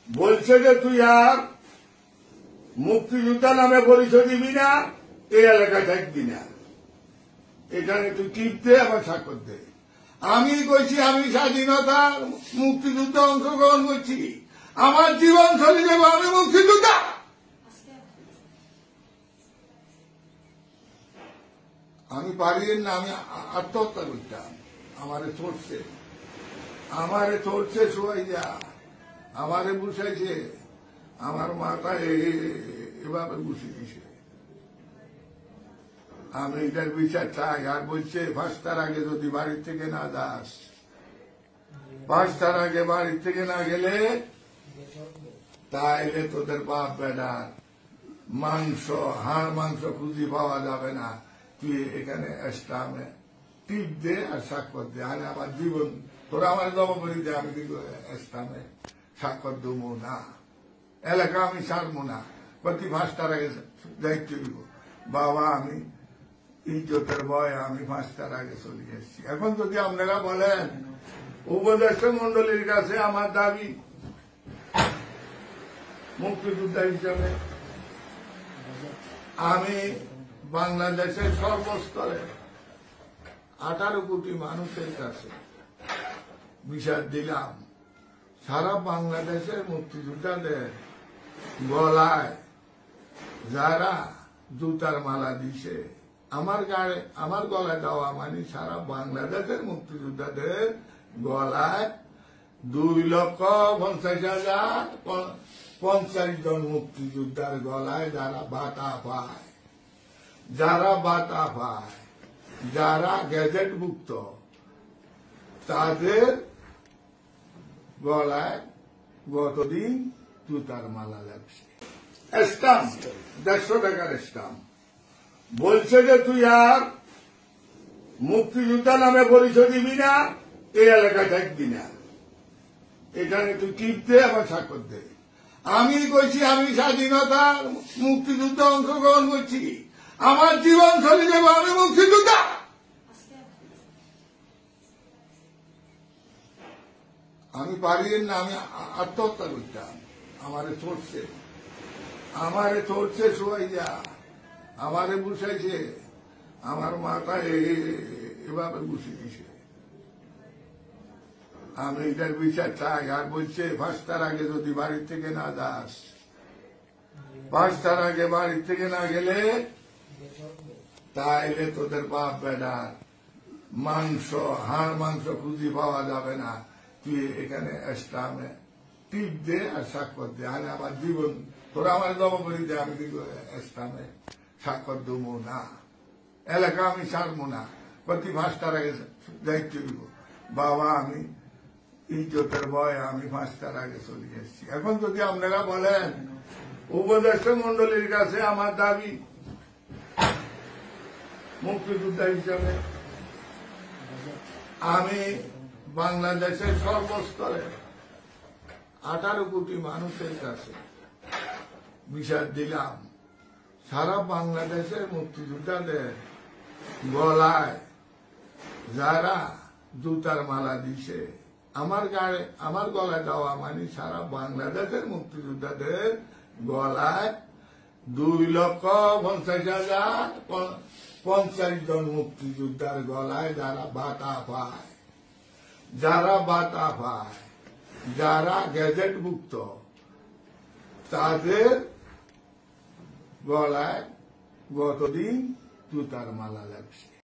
বলছে যে তুই আর মুক্তিযোদ্ধা নামে পরিচয় দিবি না, এই এলাকায় থাকবি না, এখানে তুই টিপ দে আবার স্বাক্ষর দে। আমি কইছি আমি স্বাধীনতা মুক্তিযুদ্ধে অংশগ্রহণ করছি, আমার জীবন চলে যাবে, আমি মুক্তিযোদ্ধা। আমি পারি না, আমি আত্মহত্যা করতাম। আমারে চড়ছে সোয়াইয়া, আমারে বুঝাইছে, আমার মাথায় এভাবে বুঝে দিছে। আমি এটার বিচার চাই। আর বলছে 5টার আগে যদি বাড়ির থেকে না যাস, 5টার আগে বাড়ির থেকে না গেলে তাইলে তোদের বাপ বেটার মাংস, হাড় মাংস খুঁজি পাওয়া যাবে না। তুই এখানে স্টামে টিপ দে আর স্বাক্ষর দে, আর আমার জীবন তোরা আমার জবাবদি দে, আমি কিন্তু স্টামে স্বাক্ষর দেবো না, এলাকা আমি ছাড়বো না। প্রতি 5টার আগে দায়িত্ব দিব। বাবা আমি ইজ্জতের ভয় আমি 5টার আগে চলে এসেছি। এখন যদি আপনারা বলেন উপদেষ্টা মন্ডলীর কাছে আমার দাবি মুক্তিযোদ্ধা হিসাবে আমি বাংলাদেশের সর্বস্তরে 18 কোটি মানুষের কাছে বিচার দিলাম, সারা বাংলাদেশের মুক্তিযোদ্ধাদের গলায় যারা জুতার মালা দিছে, আমার গলায় দেওয়া মানে সারা বাংলাদেশের মুক্তিযোদ্ধাদের গলায় 2,50,050 জন মুক্তিযোদ্ধার গলায় যারা বাতা পায়, যারা গ্যাজেটভুক্ত, তাদের গলায় গতদিন জুতার মালা লাগছে। স্টাম্প 150 টাকার স্টাম্প। বলছে যে তুই আর মুক্তিযোদ্ধা নামে পরিচয় দিবি না, এই এলাকায় থাকবি না, এখানে তুই টিপ দে আবার স্বাক্ষর দে। আমি কইছি আমি স্বাধীনতা মুক্তিযুদ্ধে অংশগ্রহণ করছি, আমার জীবন চলে যাবে, আমি মুক্তিযোদ্ধা। আমি পারি না, আমি আত্মহত্যা করতাম। আমারে চড়ছে সোয়াইয়া, আমারে বুঝাইছে, আমার মাথায় এভাবে বুঝে দিছে। আমি এটার বিচার চাই। আর বলছে 5টার আগে যদি বাড়ির থেকে না যাস, 5টার আগে বাড়ির থেকে না গেলে তাইলে তোদের বাপ বেটার মাংস, হাড় মাংস খুঁজি পাওয়া যাবে না। তুই এখানে স্টামে টিপ দে আর স্বাক্ষর দে, আর আমার জীবন তোরা আমার জবাবদি দে, আমি কিন্তু স্টামে স্বাক্ষর দেবো না, এলাকা আমি ছাড়বো না। প্রতি 5টার আগে দায়িত্ব দিব। বাবা আমি ইজ্জতের ভয় আমি 5টার আগে চলে এসেছি। এখন যদি আপনারা বলেন উপদেষ্টা মন্ডলীর কাছে আমার দাবি মুক্তিযোদ্ধা হিসাবে আমি বাংলাদেশের সর্বস্তরে 18 কোটি মানুষের কাছে বিচার দিলাম, সারা বাংলাদেশের মুক্তিযোদ্ধাদের গলায় যারা জুতার মালা দিছে, আমার গলায় দেওয়া মানে সারা বাংলাদেশের মুক্তিযোদ্ধাদের গলায় 2,50,050 জন মুক্তিযোদ্ধার গলায় যারা বাতা পায়, যারা গ্যাজেটভুক্ত, তাদের গলায় গতদিন জুতার মালা লাগছে।